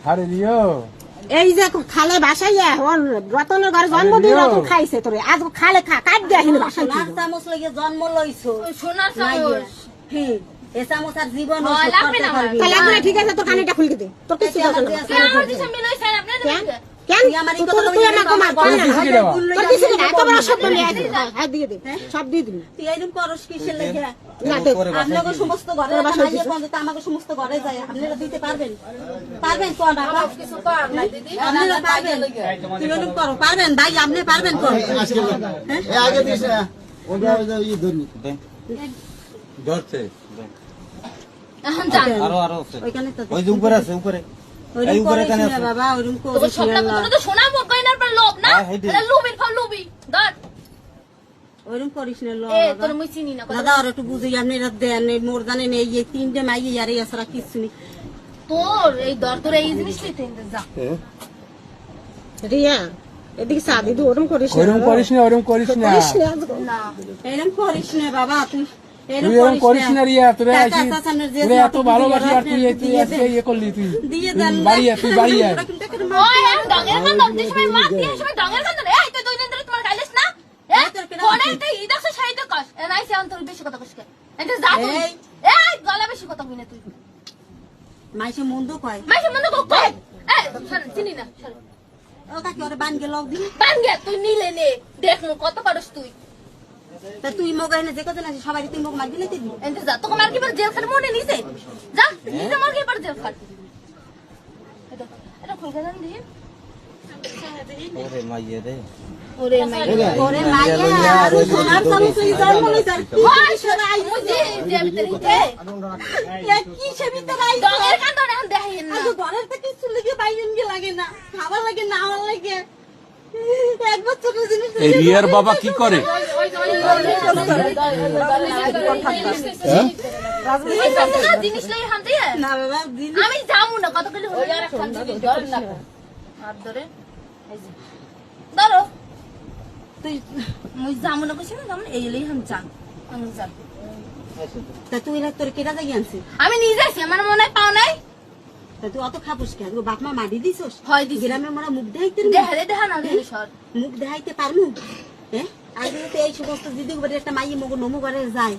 আরে দিও এই যে খালে বাসাইয়া রতনের ঘরে জন্মদিন রতন খাইছে তোরে আজ খালে কাট দিয়া হিনে বাসাই সোনার চামচ লইয়া জন্ম লইছো সোনার চামচ এ চামচ আর জীবন তাহলে লাগবে ঠিক আছে তোর কানেটা খুলে দে তোর কিছু দরকার নেই আমার দিশে মিলাইছেন আপনি কেন তুই আমার কমা কর না তোর কিছু না এত বড় শব্দ নিয়ে আইছিস হ্যাঁ দিয়ে দে সব দিয়ে দিবি তুই এরকম করস কিসের লেগে না দে আপনাকে সমস্ত ঘরে মাইয়ে কোন দিতে আমাকে সমস্ত ঘরে যায় আপনারা দিতে পারবেন কোন বাবা কিছু কর না দিদি আপনারা পারবেন তুই এরকম করো পারবেন ভাই আপনি পারবেন কোন এই আগে দিস না ওটা ওই ধরনি ধরছে এখন জান আরো ওইখানে তো ওই যে উপরে আছে উপরে ওইরকম করিস না বাবা ওইরকম তো করিস সবটা না তো সোনা গয়নার পর লোভ না এটা লুবির ফল লুবি ধর ওইরকম করিস না এ তোর মুই চিনি না দাদা আর একটু বুঝি আপনারা দেন মোর জানেন এই যে তিনটে মাইয়ে আর এই আসরা কিছু নেই তোর এই দর তোর এই জিনিস লইতে যা রিয়া এদিকে সাদি দু ওরম করিস না ওরম করিস না ওরম করিস না না এরকম করিস না বাবা তুই তুই এরম করিস না রিয়া তোরে আসি তোরে এত ভালোবাসি আর তুই আজকে ইয়ে করলি তুই দিয়ে দেন তুই বাড়ি আয় ওই আমি ডঙ্গের কান্দন দিছ ভাই মার দিয়ে সময় ডঙ্গের কান্দন এই তুই দুই দিন ধরে তোমার গাইলিস না কোন একটা ঈদ আছে সাইতে কস এনাইছে অন্তর বেশি কথা কস কে এটা যা তুই এই গলা বেশি কথা কই না তুই মাইসে মন্দ কয় মাইছে মনে কো কই এই সর চিনি না সর ও কাকি ওরে বান গেল দিন বাঙ্গে তুই নিলে নে দেখ কত পারস তুই তা তুই মগাই না যে কত না সবাই তুই মগ মার দিলে তুই এনতে যা তোকে মার কি বার জেল খাট মনে নিছে যা নিজে মার কি বার জেল খাট এটা খুলকে জান দিই ওরে মাইয়ে রে ওরে মাই ওরে মাইয়া আর সোনার চামচ লই জন্ম লই তার ওই সরাই মুজি যে ভিতরে কি সে ভিতরে আই ডঙ্গের কান্দন এখন দেখাইন না আগে ঘরের থেকে কিছু লাগে বাইরেন গে লাগে না খাবার লাগে না আমার লাগে এক বছরের জিনিস এই রিয়ার বাবা কি করে? জিনিস লই হানতে না বাবা দিন আমি যামু না কত কইলে হই আর খান জিনিস ধর না আর ধরে এই যে ধরো তুই মুই যামু না কইছিস না যামু এই লই হান যান আমি যান তা তুই না তোর কেটা জায়গা আনছিস আমি নিজে আছি আমার মনে হয় পাও নাই তা তুই অত খাবস কেন বাপ মা মারি দিছস হয় দিছি গ্রামে মোরা মুখ দেখাইতে দেখা না দেখে সর মুখ দেখাইতে পারমু হ্যাঁ আগে তো এই সমস্ত দিদি একটা মাইয়ে মগ নমু করে যায়